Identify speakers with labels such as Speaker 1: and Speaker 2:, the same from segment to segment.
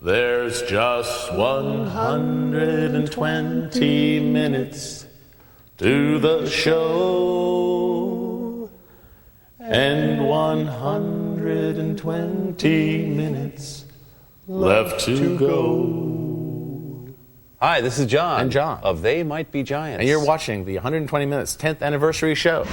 Speaker 1: There's just 120 minutes to the show, and 120 minutes left to go.
Speaker 2: Hi, this is John.
Speaker 1: And John.
Speaker 2: Of They Might Be Giants.
Speaker 1: And you're watching the 120 Minutes 10th Anniversary Show.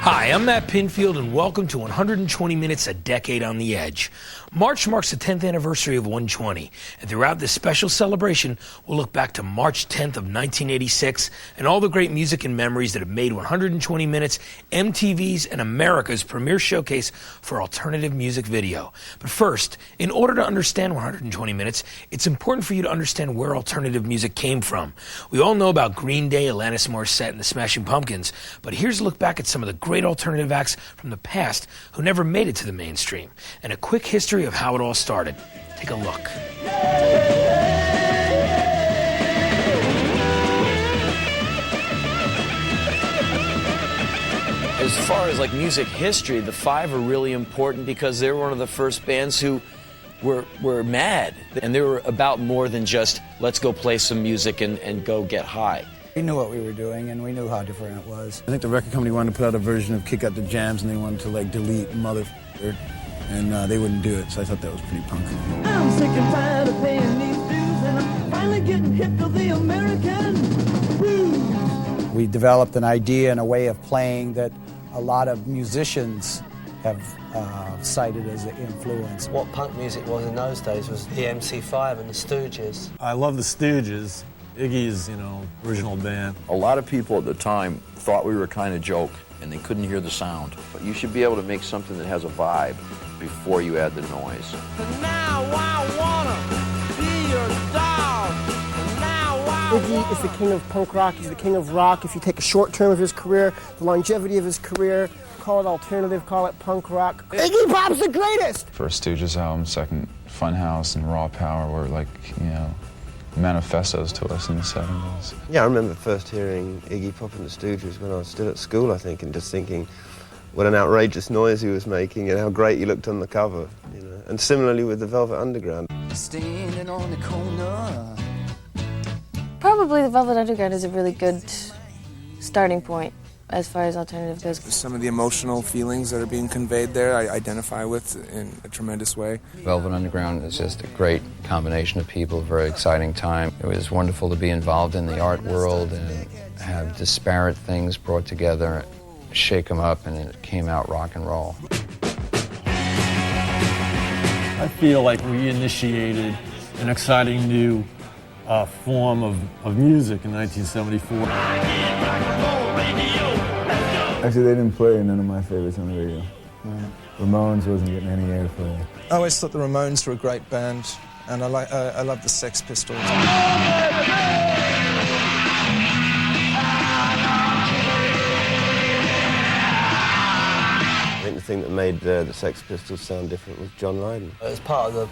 Speaker 3: Hi, I'm Matt Pinfield, and welcome to 120 Minutes, A Decade on the Edge. March marks the 10th anniversary of 120, and throughout this special celebration, we'll look back to March 10th of 1986 and all the great music and memories that have made 120 Minutes MTV's and America's premier showcase for alternative music video. But first, in order to understand 120 Minutes, it's important for you to understand where alternative music came from. We all know about Green Day, Alanis Morissette, and the Smashing Pumpkins, but here's a look back at some of the great alternative acts from the past who never made it to the mainstream, and a quick history of how it all started. Take a look.
Speaker 4: As far as like music history, the Five are really important because they were one of the first bands who were mad, and they were about more than just let's go play some music and go get high.
Speaker 5: We knew what we were doing, and we knew how different it was.
Speaker 6: I think the record company wanted to put out a version of Kick Out the Jams, and they wanted to like delete Mother, and they wouldn't do it, so I thought that was pretty punk.
Speaker 7: I'm sick and tired of paying these dues, and I'm finally getting hip to the American blues.
Speaker 5: We developed an idea and a way of playing that a lot of musicians have cited as an influence.
Speaker 8: What punk music was in those days was the MC5 and the Stooges.
Speaker 9: I love the Stooges. Iggy's, original band.
Speaker 10: A lot of people at the time thought we were kind of joke, and they couldn't hear the sound. But you should be able to make something that has a vibe before you add the noise.
Speaker 7: Now I wanna be your dog.
Speaker 11: Iggy is the king of punk rock. He's the king of rock. If you take a short term of his career, the longevity of his career, call it alternative, call it punk rock. Iggy Pop's the greatest!
Speaker 12: First Stooges album, second Funhouse and Raw Power were like, manifestos to us in the 70s.
Speaker 13: Yeah, I remember first hearing Iggy Pop and the Stooges when I was still at school, I think, and just thinking what an outrageous noise he was making and how great he looked on the cover, And similarly with the Velvet Underground.
Speaker 7: Standing on the corner.
Speaker 14: Probably the Velvet Underground is a really good starting point as far as alternative goes.
Speaker 15: Some of the emotional feelings that are being conveyed there I identify with in a tremendous way.
Speaker 16: Velvet Underground is just a great combination of people, very exciting time. It was wonderful to be involved in the art world and have disparate things brought together, shake them up, and it came out rock and roll.
Speaker 9: I feel like we initiated an exciting new form of music in 1974.
Speaker 6: Actually, they didn't play none of my favorites on the radio. Ramones wasn't getting any airplay.
Speaker 15: I always thought the Ramones were a great band, and I love the Sex Pistols.
Speaker 13: I think the thing that made the Sex Pistols sound different was John Lydon.
Speaker 8: It was part of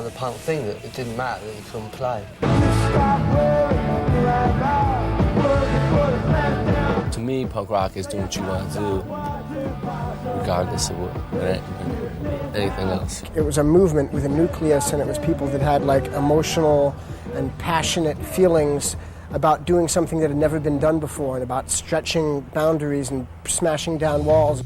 Speaker 8: the punk thing that it didn't matter that you couldn't play.
Speaker 4: To me, punk rock is doing what you want to do, regardless of anything else.
Speaker 11: It was a movement with a nucleus, and it was people that had emotional and passionate feelings about doing something that had never been done before, and about stretching boundaries and smashing down walls.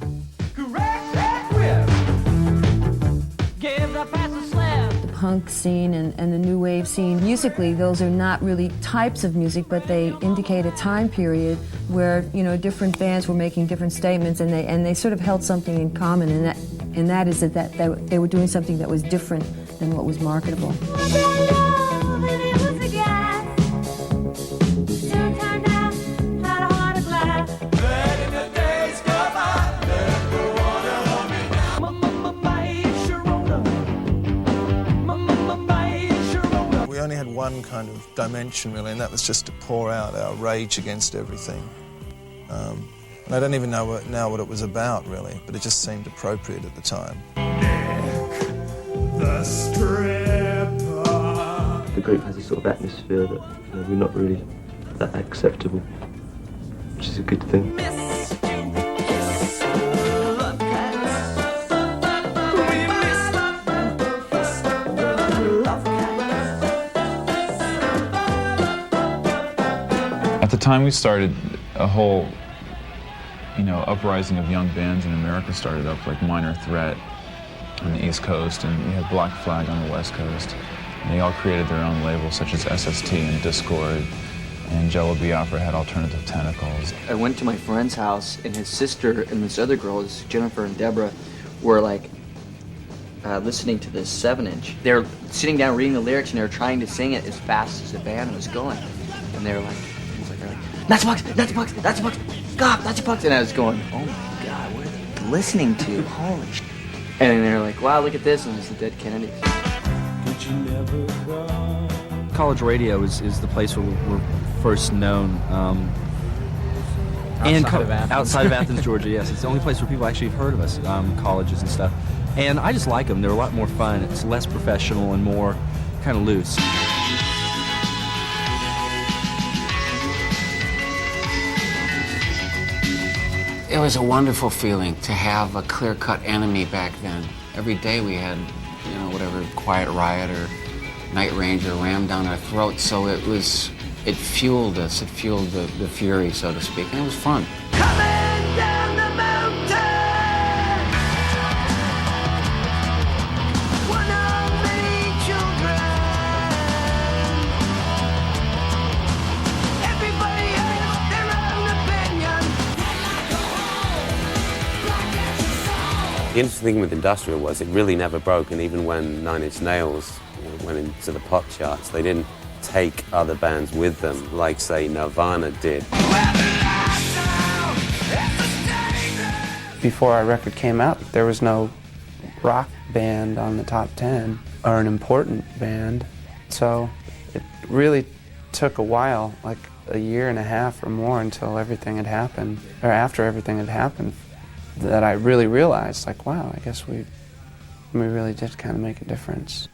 Speaker 14: The punk scene and the new wave scene, musically, those are not really types of music, but they indicate a time period where, different bands were making different statements, and they sort of held something in common, and that is that they were doing something that was different than what was marketable.
Speaker 15: We only had one kind of dimension, really, and that was just to pour out our rage against everything. And I don't even know now what it was about, really, but it just seemed appropriate at the time.
Speaker 7: The stripper.
Speaker 17: The group has a sort of atmosphere that we're not really that acceptable, which is a good thing.
Speaker 12: time we started, a whole, uprising of young bands in America started up, like Minor Threat on the East Coast, and we had Black Flag on the West Coast. And they all created their own labels, such as SST and Discord, and Jello Biafra had Alternative Tentacles.
Speaker 18: I went to my friend's house, and his sister and this other girl, Jennifer and Deborah, were like listening to this 7-inch. They were sitting down reading the lyrics, and they were trying to sing it as fast as the band was going. And they were like, Nazi Punks, stop, Nazi Punks. And I was going, oh my God, what are they listening to? Holy shit. And then they were like, wow, look at this, and it's the Dead Kennedys.
Speaker 19: College radio is the place where we're first known. Outside of Athens, Georgia, yes. It's the only place where people actually have heard of us, colleges and stuff. And I just like them. They're a lot more fun. It's less professional and more kind of loose.
Speaker 20: It was a wonderful feeling to have a clear-cut enemy back then. Every day we had, whatever, Quiet Riot or Night Ranger rammed down our throats, so it fueled us, it fueled the fury, so to speak, and it was fun.
Speaker 7: Coming down the mountain, one of many children. Everybody has their own opinion.
Speaker 21: The interesting thing with industrial was it really never broke, and even when Nine Inch Nails went into the pop charts, they didn't take other bands with them, like, say, Nirvana did.
Speaker 22: Before our record came out, there was no rock band on the top 10, or an important band, so it really took a while, like a year and a half or more, until everything had happened, or after everything had happened, that I really realized, like, wow, I guess we really did kind of make a difference.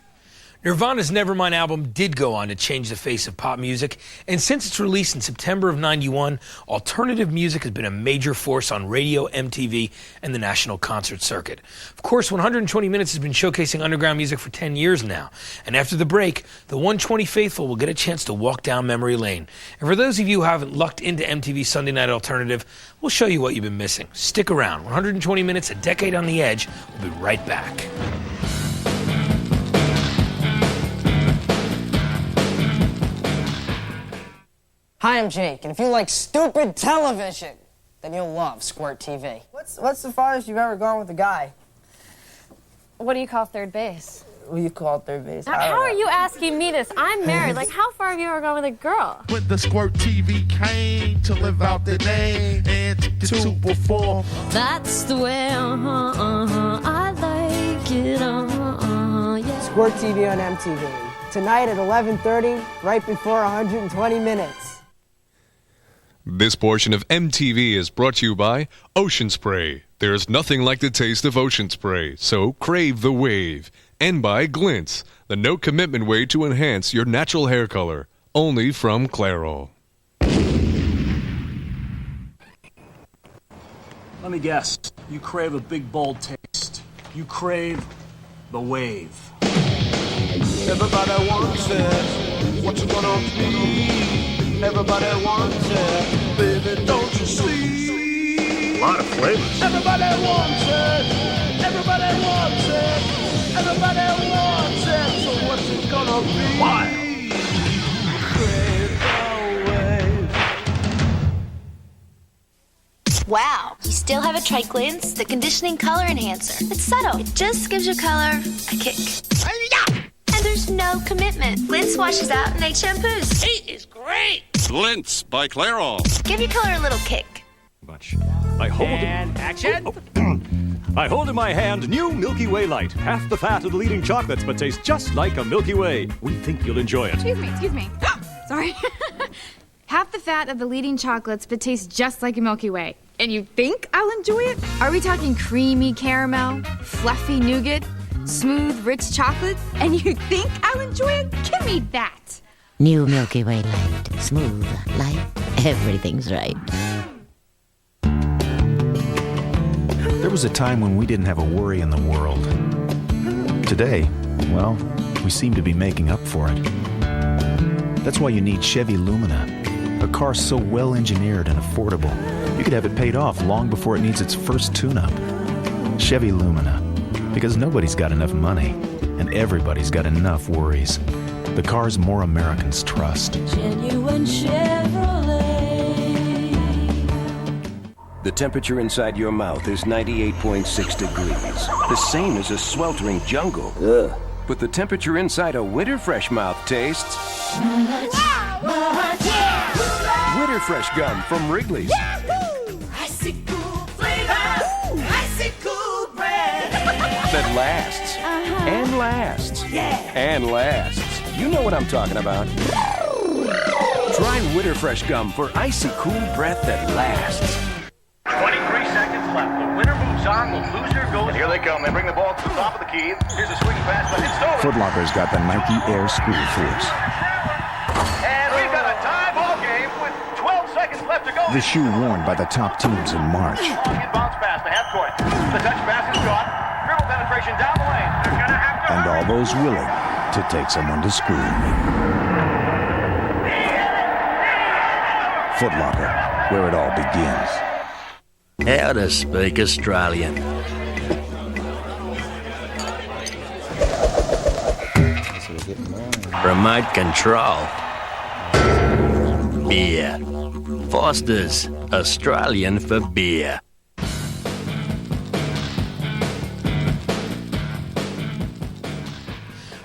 Speaker 3: Nirvana's Nevermind album did go on to change the face of pop music, and since its release in September of '91, alternative music has been a major force on radio, MTV, and the national concert circuit. Of course, 120 Minutes has been showcasing underground music for 10 years now, and after the break, the 120 faithful will get a chance to walk down memory lane. And for those of you who haven't lucked into MTV Sunday Night Alternative, we'll show you what you've been missing. Stick around. 120 Minutes, a decade on the edge. We'll be right back.
Speaker 23: Hi, I'm Jake, and if you like stupid television, then you'll love Squirt TV. What's the farthest you've ever gone with a guy?
Speaker 24: What do you call third base?
Speaker 23: What do you call third base?
Speaker 24: How are you asking me this? I'm married. Like, how far have you ever gone with a girl?
Speaker 25: When the Squirt TV came to live out the name and to perform.
Speaker 24: That's the way, I like it, yeah.
Speaker 23: Squirt TV on MTV. Tonight at 11:30, right before 120 Minutes.
Speaker 26: This portion of MTV is brought to you by Ocean Spray. There's nothing like the taste of Ocean Spray, so crave the wave. And by Glints, the no-commitment way to enhance your natural hair color. Only from Clairol.
Speaker 27: Let me guess. You crave a big, bold taste. You crave the wave.
Speaker 25: Everybody wants it. What you gonna be? Everybody wants it. Baby, don't you see?
Speaker 27: A lot of flavors.
Speaker 25: Everybody wants it. Everybody wants it. Everybody wants it. So what's it gonna be?
Speaker 27: Why?
Speaker 28: Wow, you still have a Tri-Glints, the conditioning color enhancer. It's subtle. It just gives your color a kick. And there's no commitment. Glints washes out in 8 shampoos. 8 is great.
Speaker 29: Glints by Clairol.
Speaker 28: Give your color a little kick.
Speaker 27: Much. I hold and action. I hold in my hand new Milky Way Light. Half the fat of the leading chocolates, but tastes just like a Milky Way. We think you'll enjoy it.
Speaker 30: Excuse me. Sorry. Half the fat of the leading chocolates, but tastes just like a Milky Way. And you think I'll enjoy it? Are we talking creamy caramel, fluffy nougat, smooth, rich chocolate? And you think I'll enjoy it? Give me that.
Speaker 31: New Milky Way Light. Smooth, light, everything's right.
Speaker 32: There was a time when we didn't have a worry in the world. Today, well, we seem to be making up for it. That's why you need Chevy Lumina, a car so well engineered and affordable, you could have it paid off long before it needs its first tune-up. Chevy Lumina, because nobody's got enough money, and everybody's got enough worries. The cars more Americans trust.
Speaker 1: Genuine Chevrolet.
Speaker 2: The temperature inside your mouth is 98.6 degrees, the same as a sweltering jungle. Ugh. But the temperature inside a Winterfresh mouth tastes... Winterfresh gum from Wrigley's.
Speaker 1: Icy cool flavor. Icy cool bread.
Speaker 2: That lasts. And lasts. And lasts. You know what I'm talking about. Try Winterfresh gum for icy cool breath that lasts.
Speaker 4: 23 seconds left. The winner moves on. The loser goes. And here they come. They bring the ball to the top of the key. Here's a swing pass, but it's stolen.
Speaker 32: Foot Locker's got the Nike Air School Force.
Speaker 4: And we've got a tie ball game with 12 seconds left to go.
Speaker 32: The shoe worn by the top teams in March.
Speaker 4: Bounce pass to half court. The touch pass is caught. Dribble penetration down the lane. They're going to have to.
Speaker 32: And all those willing to take someone to school. Foot Locker, where it all begins.
Speaker 5: How to speak Australian. Remote control. Beer. Foster's, Australian for beer.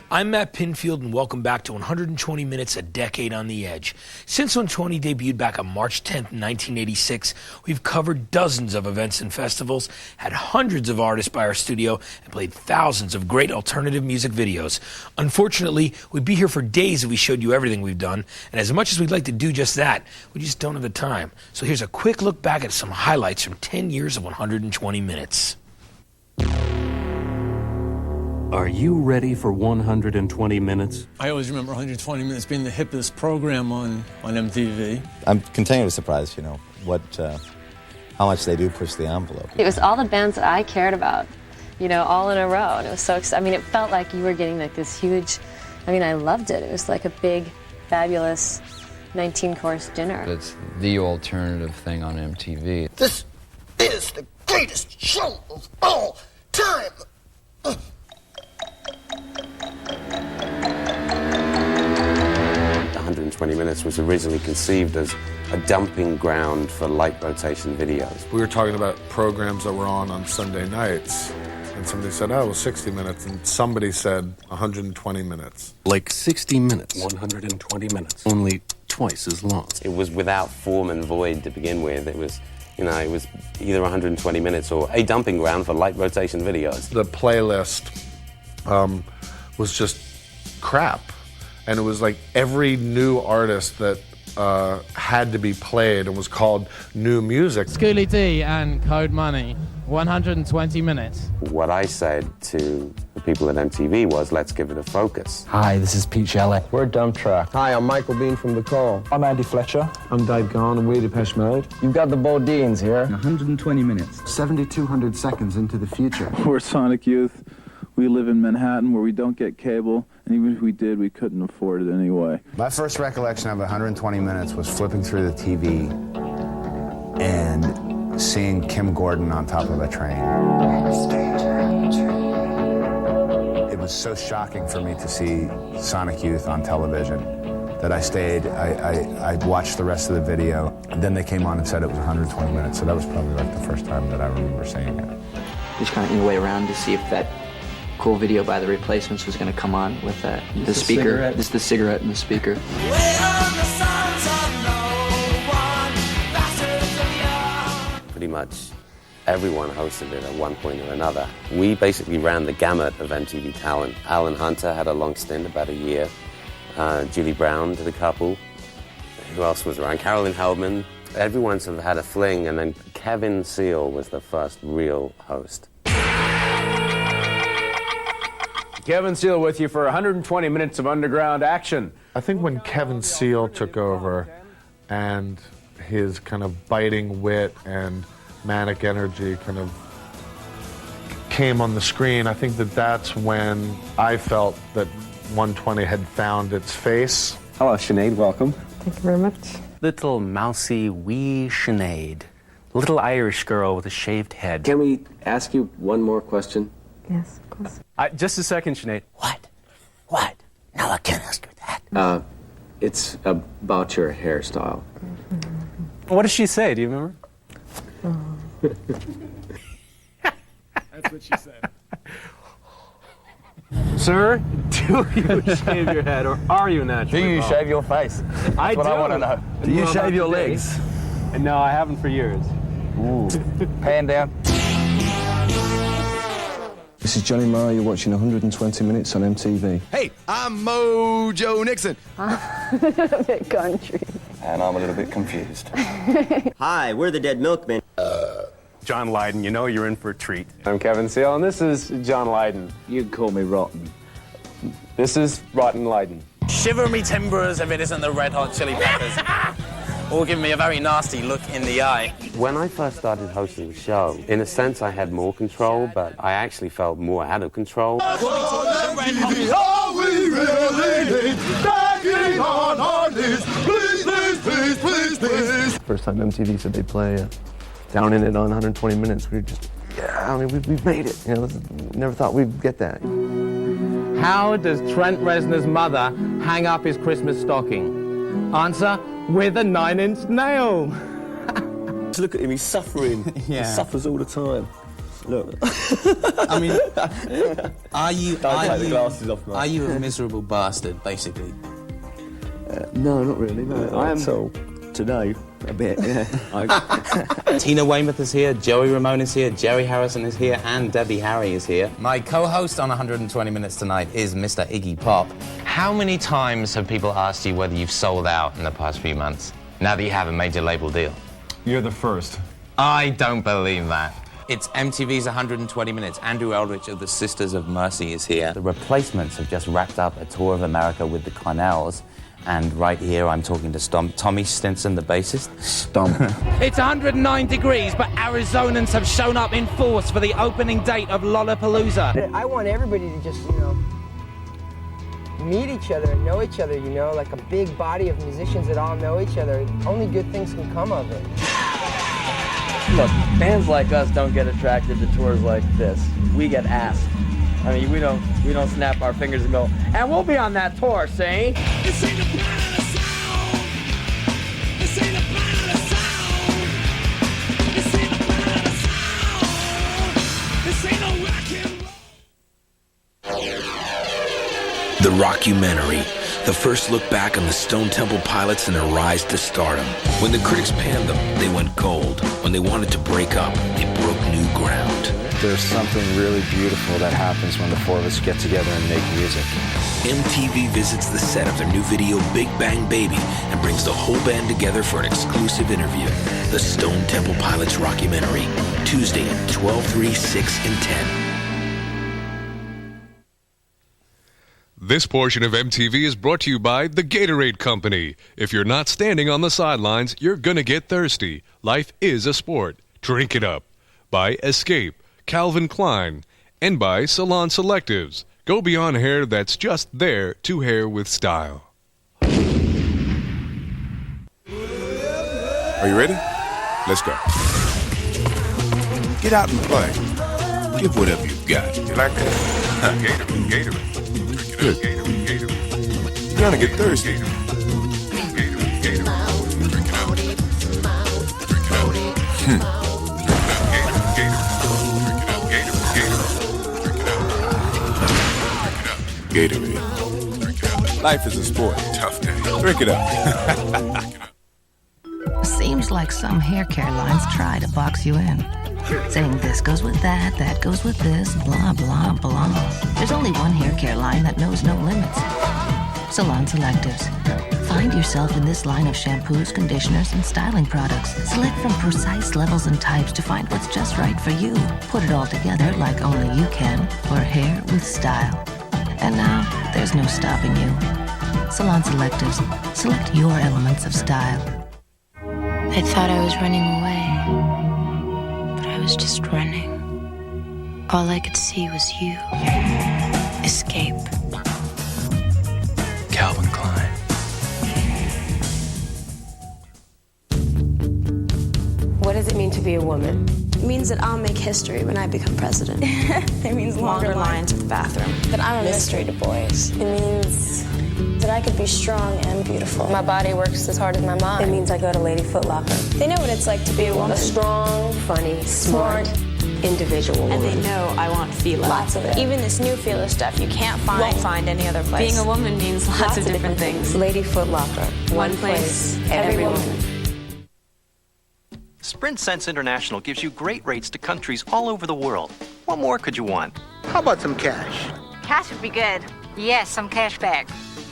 Speaker 3: I'm Matt Pinfield, and welcome back to 120 Minutes, a Decade on the Edge. Since 120 debuted back on March 10th, 1986, we've covered dozens of events and festivals, had hundreds of artists by our studio, and played thousands of great alternative music videos. Unfortunately, we'd be here for days if we showed you everything we've done, and as much as we'd like to do just that, we just don't have the time. So here's a quick look back at some highlights from 10 years of 120 Minutes.
Speaker 27: Are you ready for 120 minutes?
Speaker 6: I always remember 120 Minutes being the hippest program on MTV.
Speaker 8: I'm continually surprised, how much they do push the envelope.
Speaker 24: It was all the bands that I cared about, all in a row. And it was so exciting. It felt like you were getting like this huge, I loved it. It was like a big, fabulous 19-course dinner.
Speaker 9: It's the alternative thing on MTV.
Speaker 1: This is the greatest show of all time.
Speaker 21: 120 Minutes was originally conceived as a dumping ground for light rotation videos.
Speaker 10: We were talking about programs that were on Sunday nights, and somebody said, 60 Minutes, and somebody said 120 Minutes.
Speaker 9: Like 60 Minutes. 120 Minutes. Only twice as long.
Speaker 21: It was without form and void to begin with. It was, it was either 120 Minutes or a dumping ground for light rotation videos.
Speaker 10: The playlist was just crap. And it was like every new artist that had to be played and was called new music.
Speaker 11: Schooly D and Code Money, 120 Minutes.
Speaker 21: What I said to the people at MTV was, let's give it a focus.
Speaker 13: Hi, this is Pete Shelley.
Speaker 14: We're Dump Truck.
Speaker 13: Hi, I'm Michael Bean from The Call.
Speaker 14: I'm Andy Fletcher.
Speaker 13: I'm Dave Garn, and we're Depeche Mode.
Speaker 14: You've got the Bodines here.
Speaker 13: 120 Minutes.
Speaker 14: 7,200 seconds into the future.
Speaker 16: We're Sonic Youth. We live in Manhattan where we don't get cable, and even if we did, we couldn't afford it anyway.
Speaker 8: My first recollection of 120 Minutes was flipping through the TV and seeing Kim Gordon on top of a train. It was so shocking for me to see Sonic Youth on television that I stayed. I watched the rest of the video, and then they came on and said it was 120 Minutes, so that was probably like the first time that I remember seeing it.
Speaker 18: Just kind of in a way around to see if that cool video by the Replacements was going to come on with the speaker. This is the cigarette and the speaker.
Speaker 21: Pretty much everyone hosted it at one point or another. We basically ran the gamut of MTV talent. Alan Hunter had a long stint, about a year. Julie Brown did a couple. Who else was around? Carolyn Heldman. Everyone sort of had a fling, and then Kevin Seal was the first real host.
Speaker 33: Kevin Seal with you for 120 minutes of underground action.
Speaker 10: I think when Kevin Seal took over and his kind of biting wit and manic energy kind of came on the screen, I think that's when I felt that 120 had found its face.
Speaker 33: Hello, Sinead, welcome.
Speaker 34: Thank you very much.
Speaker 7: Little mousy wee Sinead. Little Irish girl with a shaved head.
Speaker 9: Can we ask you one more question?
Speaker 24: Yes, of course.
Speaker 9: Just a second, Sinead.
Speaker 31: What? Now I can't ask her that.
Speaker 9: It's about your hairstyle. What does she say? Do you remember?
Speaker 6: That's what she said.
Speaker 9: Sir, do you shave your head or are you naturally
Speaker 13: Do you
Speaker 9: bald?
Speaker 13: shave your face? That's
Speaker 9: I
Speaker 13: what
Speaker 9: do.
Speaker 13: I want to know. Do you
Speaker 9: Well,
Speaker 13: shave your
Speaker 9: today.
Speaker 13: legs?
Speaker 9: No, I haven't for years.
Speaker 13: Ooh. Pan down.
Speaker 14: This is Johnny Marr. You're watching 120 Minutes on MTV.
Speaker 1: Hey, I'm Mojo Nixon.
Speaker 24: A bit country.
Speaker 13: And I'm a little bit confused.
Speaker 1: Hi, we're the Dead Milkmen.
Speaker 9: John Lydon, you know you're in for a treat. I'm Kevin Seal, and this is John Lydon.
Speaker 13: You'd call me rotten.
Speaker 9: This is Rotten Lydon.
Speaker 12: Shiver me timbers if it isn't the Red Hot Chili Peppers. Or give me a very nasty look in the eye.
Speaker 21: When I first started hosting the show, in a sense I had more control, but I actually felt more out of control.
Speaker 1: Are we really begging on our knees? Please, please, please, please, please.
Speaker 13: First time MTV said they'd play Down in It on 120 Minutes, we were just, we've made it. Never thought we'd get that.
Speaker 11: How does Trent Reznor's mother hang up his Christmas stocking? Answer, with a 9-inch nail.
Speaker 13: Just look at him, he's suffering.
Speaker 11: Yeah.
Speaker 13: He suffers all the time. Look.
Speaker 11: I mean, are you
Speaker 13: take the glasses off, mate.
Speaker 11: are you a miserable bastard, basically?
Speaker 13: No, not really. No, I am. So, today, a bit, yeah.
Speaker 11: Tina Weymouth is here, Joey Ramone is here, Jerry Harrison is here, and Debbie Harry is here. My co-host on 120 Minutes tonight is Mr. Iggy Pop. How many times have people asked you whether you've sold out in the past few months, now that you have a major label deal?
Speaker 9: You're the first.
Speaker 11: I don't believe that. It's MTV's 120 Minutes. Andrew Eldridge of the Sisters of Mercy is here.
Speaker 15: The Replacements have just wrapped up a tour of America with the Cornells. And right here, I'm talking to Tommy Stinson, the bassist.
Speaker 13: Stomp.
Speaker 11: It's 109 degrees, but Arizonans have shown up in force for the opening date of Lollapalooza.
Speaker 17: I want everybody to just, meet each other and know each other, like a big body of musicians that all know each other. Only good things can come of it.
Speaker 18: Look, bands like us don't get attracted to tours like this. We get asked. I mean, we don't snap our fingers and go, and we'll be on that tour, see?
Speaker 1: This ain't the plan of the sound. This ain't the plan of the sound. This ain't the plan of the sound. This ain't no rock and roll.
Speaker 3: The Rockumentary, the first look back on the Stone Temple Pilots and their rise to stardom. When the critics panned them, they went gold. When they wanted to break up, they broke new ground.
Speaker 13: There's something really beautiful that happens when the four of us get together and make music.
Speaker 3: MTV visits the set of their new video Big Bang Baby and brings the whole band together for an exclusive interview. The Stone Temple Pilots Rockumentary, Tuesday at 12, 3, 6, and 10.
Speaker 19: This portion of MTV is brought to you by the Gatorade Company. If you're not standing on the sidelines, you're gonna get thirsty. Life is a sport. Drink it up. By Escape, Calvin Klein, and by Salon Selectives. Go beyond hair that's just there to hair with style.
Speaker 20: Are you ready? Let's go. Get out and play. Give whatever you've got. You like that? Gatorade, Gatorade. Good. Gatorade, Gatorade. You're gonna get thirsty. Gatorade, Gatorade. Drink it up. Drink it up. Gatorade. Life is a sport. Tough day. Drink it up.
Speaker 31: Seems like some hair care lines try to box you in. Saying this goes with that, that goes with this, blah, blah, blah. There's only one hair care line that knows no limits. Salon Selectives. Find yourself in this line of shampoos, conditioners, and styling products. Select from precise levels and types to find what's just right for you. Put it all together like only you can for hair with style. And now, there's no stopping you. Salon Selectives. Select your elements of style.
Speaker 22: I thought I was running away, but I was just running. All I could see was you. Escape.
Speaker 3: Calvin Klein.
Speaker 2: be a woman?
Speaker 4: It means that I'll make history when I become president.
Speaker 5: It means longer lines at the bathroom.
Speaker 4: That I'm a mystery to boys. It means that I could be strong and beautiful.
Speaker 24: My body works as hard as my mind.
Speaker 4: It means I go to Lady Foot Locker. They know what it's like to be a woman.
Speaker 2: A strong, funny, smart individual.
Speaker 5: And they know I want Fila.
Speaker 4: Lots of it.
Speaker 5: Even this new Fila stuff you won't find any other place. Being a woman means lots of different things.
Speaker 2: Lady Foot Locker.
Speaker 5: One place, every woman.
Speaker 8: Sprint Sense International gives you great rates to countries all over the world. What more could you want?
Speaker 16: How about some cash?
Speaker 5: Cash would be good. Yes, some cash back.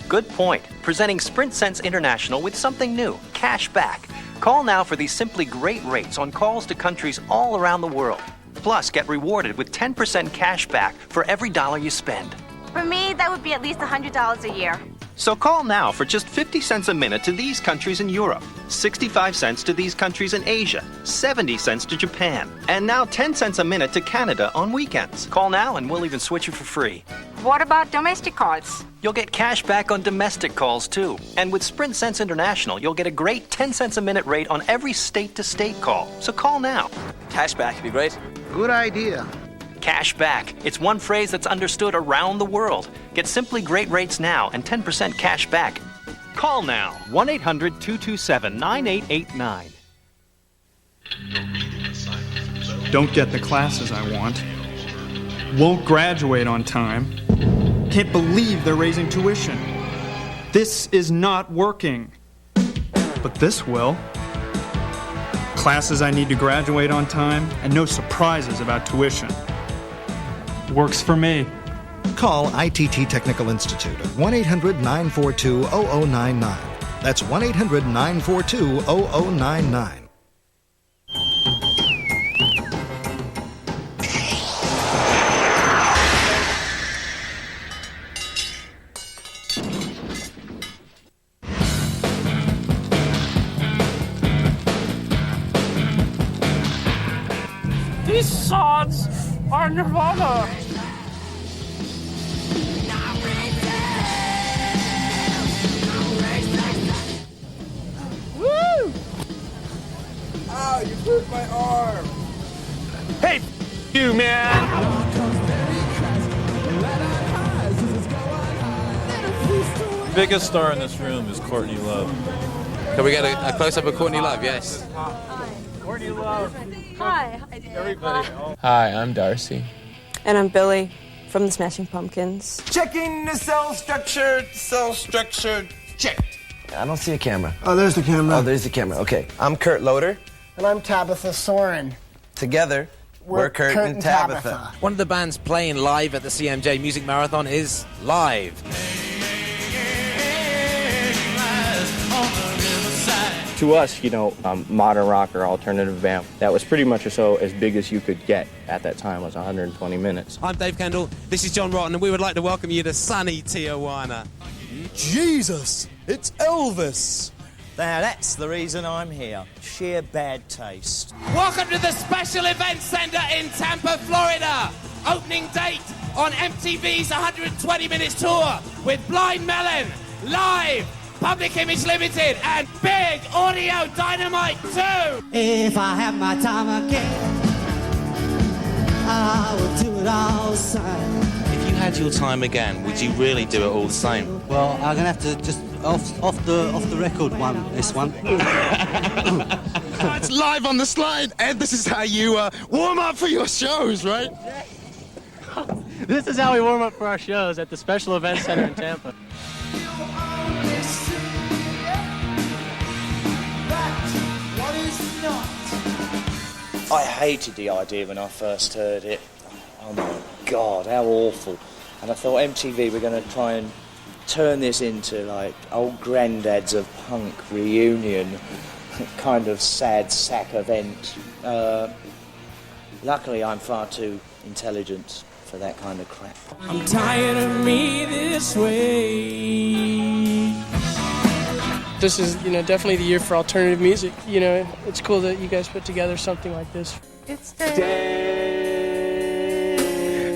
Speaker 8: Good point. Presenting Sprint Sense International with something new, cash back. Call now for these simply great rates on calls to countries all around the world. Plus, get rewarded with 10% cash back for every dollar you spend.
Speaker 5: For me, that would be at least $100 a year.
Speaker 8: So call now for just 50 cents a minute to these countries in Europe, 65 cents to these countries in Asia, 70 cents to Japan, and now 10 cents a minute to Canada on weekends. Call now and we'll even switch you for free.
Speaker 5: What about domestic calls?
Speaker 8: You'll get cash back on domestic calls too. And with Sprint Sense International, you'll get a great 10 cents a minute rate on every state-to-state call. So call now.
Speaker 12: Cash back would be great.
Speaker 16: Good idea.
Speaker 8: Cash back. It's one phrase that's understood around the world. Get simply great rates now and 10% cash back. Call now. 1-800-227-9889.
Speaker 23: Don't get the classes I want. Won't graduate on time. Can't believe they're raising tuition. This is not working. But this will. Classes I need to graduate on time, and no surprises about tuition. Works for me.
Speaker 25: Call ITT Technical Institute at 1-800-942-0099. That's 1-800-942-0099.
Speaker 1: These sods are Nirvana. Woo! Ow, you hurt my arm.
Speaker 12: Hey, you, man!
Speaker 6: Biggest star in this room is Courtney Love.
Speaker 12: Can we get a close-up of Courtney Love? Yes.
Speaker 6: Courtney Love.
Speaker 4: Hi.
Speaker 6: Everybody.
Speaker 26: Hi, I'm Darcy.
Speaker 4: And I'm Billy from the Smashing Pumpkins.
Speaker 1: Checking the cell structure, check.
Speaker 13: I don't see a camera.
Speaker 16: Oh, there's the camera.
Speaker 13: Oh, there's the camera. Okay. I'm Kurt Loder.
Speaker 16: And I'm Tabitha Soren.
Speaker 13: Together, we're Kurt and Tabitha.
Speaker 12: One of the bands playing live at the CMJ Music Marathon is Live.
Speaker 27: To us, modern rock or alternative band, that was pretty much so as big as you could get at that time, was 120 minutes.
Speaker 12: I'm Dave Kendall, this is John Rotten, and we would like to welcome you to sunny Tijuana.
Speaker 28: Jesus, it's Elvis. Now that's the reason I'm here. Sheer bad taste.
Speaker 1: Welcome to the Special Events Center in Tampa, Florida. Opening date on MTV's 120 Minutes Tour with Blind Melon, Live, Public Image Limited, and Big Audio Dynamite 2.
Speaker 29: If I have my time again, I would do it all the same.
Speaker 15: If you had your time again, would you really do it all the same?
Speaker 29: Well, I'm gonna have to just off the record this one.
Speaker 28: It's live on the slide, and this is how you warm up for your shows, right?
Speaker 27: This is how we warm up for our shows at the Special Events Center in Tampa.
Speaker 28: I hated the idea when I first heard it. Oh my God, how awful. And I thought MTV were going to try and turn this into like old granddads of punk reunion, kind of sad sack event. Luckily I'm far too intelligent for that kind of crap.
Speaker 1: I'm tired of me this way.
Speaker 30: This is, definitely the year for alternative music. It's cool that you guys put together something like this.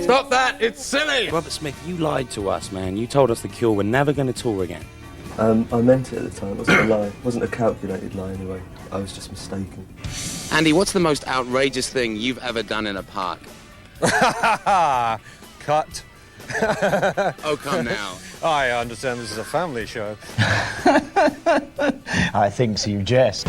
Speaker 12: Stop that! It's silly!
Speaker 15: Robert Smith, you lied to us, man. You told us The Cure were never going to tour again.
Speaker 13: I meant it at the time. It wasn't a lie. It wasn't a calculated lie anyway. I was just mistaken.
Speaker 7: Andy, what's the most outrageous thing you've ever done in a park?
Speaker 9: Cut.
Speaker 7: Oh, come now.
Speaker 9: I understand this is a family show.
Speaker 10: I think so, you jest.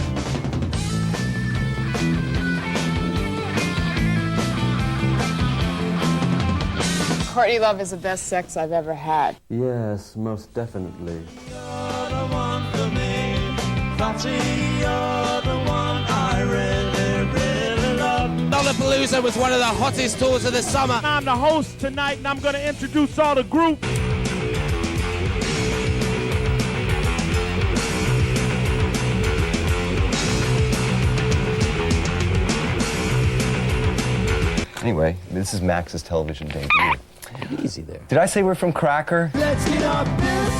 Speaker 11: Courtney Love is the best sex I've ever had.
Speaker 13: Yes, most definitely.
Speaker 7: Lollapalooza was one of the hottest tours of the summer.
Speaker 1: I'm the host tonight, and I'm going to introduce all the group.
Speaker 14: Anyway, this is Max's television debut.
Speaker 15: Easy there.
Speaker 14: Did I say we're from Cracker?
Speaker 1: Let's get off this,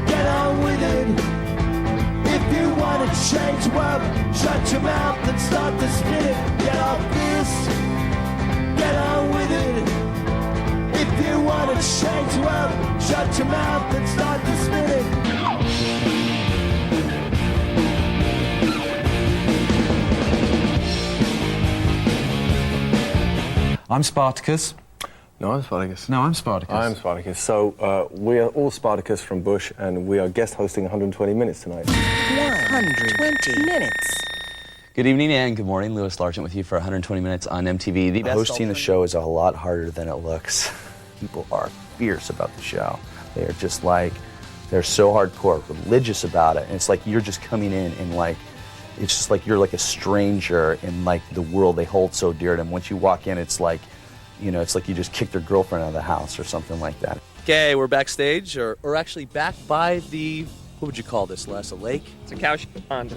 Speaker 1: get on with it. If you want to change the world, shut your mouth and start to spin it. Get off this, get on with it. If you want to change the world, shut your mouth and start to spin it.
Speaker 17: I'm Spartacus.
Speaker 14: No, I'm Spartacus.
Speaker 17: No, I'm Spartacus.
Speaker 14: I'm Spartacus. So we are all Spartacus from Bush, and we are guest hosting 120 Minutes tonight.
Speaker 18: 120 minutes.
Speaker 15: Good evening and good morning. Lewis Largent with you for 120 Minutes on MTV. Hosting the show is a lot harder than it looks. People are fierce about the show. They are just like, they're so hardcore, religious about it. And it's like you're just coming in and like, it's just like you're like a stranger in like the world they hold so dear to them. Once you walk in, it's like, you know, it's like you just kicked their girlfriend out of the house or something like that.
Speaker 19: Okay, we're backstage, or actually back by the, what would you call this, Les? A lake?
Speaker 27: It's a cow pond.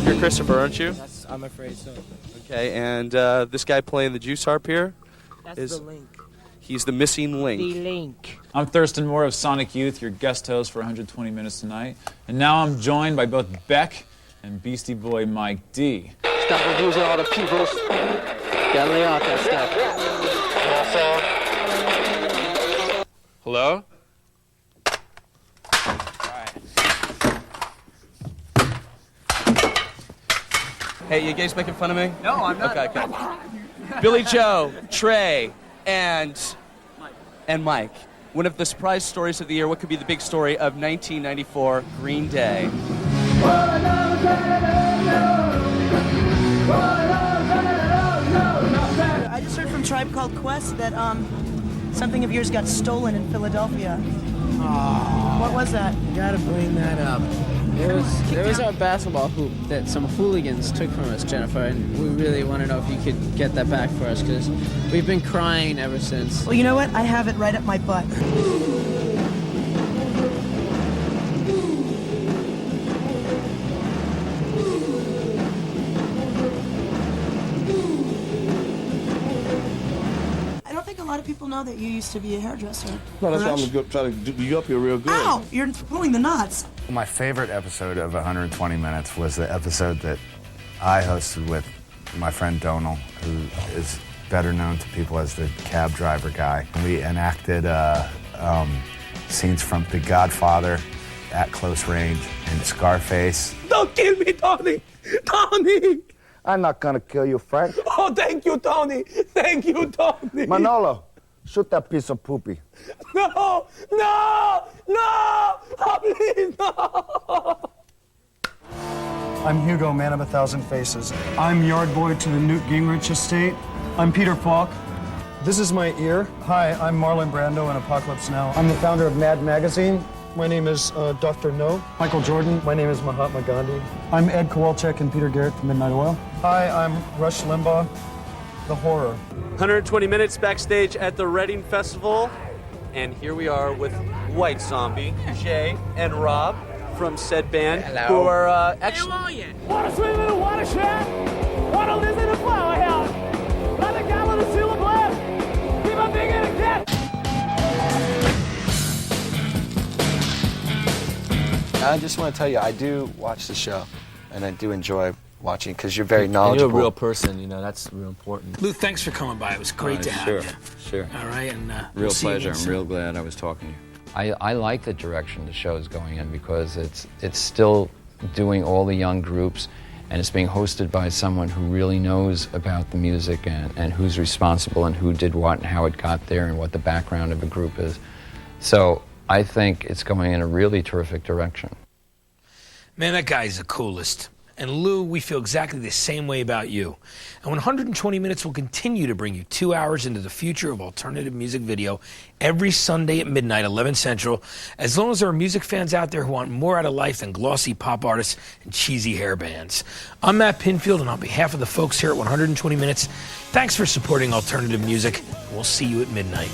Speaker 27: You're Christopher, aren't you?
Speaker 30: Yes, I'm afraid so.
Speaker 19: Okay, and this guy playing the juice harp here?
Speaker 30: That's the link.
Speaker 19: He's the missing link.
Speaker 30: The link.
Speaker 17: I'm Thurston Moore of Sonic Youth, your guest host for 120 Minutes tonight. And now I'm joined by both Beck and Beastie Boy Mike D.
Speaker 30: Stop abusing all the peoples. Gotta lay off that stuff.
Speaker 27: Hello?
Speaker 19: Hey, you guys making fun of me?
Speaker 30: No, I'm not.
Speaker 19: Okay. Billy Joe, Trey, and Mike. One of the surprise stories of the year. What could be the big story of 1994 Green Day?
Speaker 18: I just heard from Tribe Called Quest that something of yours got stolen in Philadelphia.
Speaker 30: Oh,
Speaker 18: what was that?
Speaker 30: You gotta bring that up. There was our basketball hoop that some hooligans took from us, Jennifer, and we really want to know if you could get that back for us, because we've been crying ever since.
Speaker 18: Well, you know what? I have it right up my butt. I don't think a lot of people know that you used to be a hairdresser.
Speaker 20: No, that's why I'm going to try to do you up here real good.
Speaker 18: Ow! You're pulling the knots.
Speaker 21: My favorite episode of 120 Minutes was the episode that I hosted with my friend Donal, who is better known to people as the cab driver guy. We enacted scenes from The Godfather, At Close Range, and Scarface.
Speaker 20: Don't kill me, Tony! Tony!
Speaker 26: I'm not gonna kill you, Frank.
Speaker 20: Oh, thank you, Tony! Thank you, Tony!
Speaker 26: Manolo, shoot that piece of poopy.
Speaker 20: No! No! No! Oh, please, no!
Speaker 23: I'm Hugo, man of 1,000 faces. I'm yard boy to the Newt Gingrich estate. I'm Peter Falk. This is my ear. Hi, I'm Marlon Brando in Apocalypse Now. I'm the founder of Mad Magazine. My name is Dr. No. Michael Jordan. My name is Mahatma Gandhi. I'm Ed Kowalczyk and Peter Garrett from Midnight Oil. Hi, I'm Rush Limbaugh, the horror.
Speaker 27: 120 Minutes backstage at the Reading Festival. And here we are with White Zombie, Jay, and Rob from said band.
Speaker 19: Hello.
Speaker 27: Who are actually...
Speaker 1: How are you? Want to swim in a watershed? Want to live in a flower house? Like a gallon of silver glass? Keep on digging a cat.
Speaker 32: I just want to tell you, I do watch the show, and I do enjoy
Speaker 15: watching because you're very
Speaker 2: And
Speaker 15: knowledgeable.
Speaker 2: you're a real person, you know, that's real important.
Speaker 3: Lou, thanks for coming by. It was great to have
Speaker 4: sure,
Speaker 3: you.
Speaker 4: Sure.
Speaker 3: All right, and
Speaker 4: real
Speaker 3: we'll see you
Speaker 4: pleasure.
Speaker 3: again
Speaker 4: I'm
Speaker 3: soon.
Speaker 4: real glad I was talking to you.
Speaker 5: I like the direction the show is going in because it's still doing all the young groups, and it's being hosted by someone who really knows about the music and who's responsible and who did what and how it got there and what the background of a group is. So I think it's going in a really terrific direction.
Speaker 3: Man, that guy's the coolest. And Lou, we feel exactly the same way about you. And 120 Minutes will continue to bring you 2 hours into the future of alternative music video every Sunday at midnight, 11 Central, as long as there are music fans out there who want more out of life than glossy pop artists and cheesy hair bands. I'm Matt Pinfield, and on behalf of the folks here at 120 Minutes, thanks for supporting alternative music. We'll see you at midnight.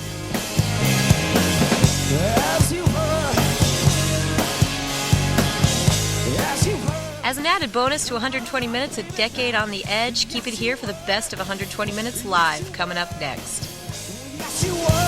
Speaker 6: As an added bonus to 120 Minutes, a decade on the edge, keep it here for the best of 120 Minutes live coming up next.
Speaker 1: Yes, you were.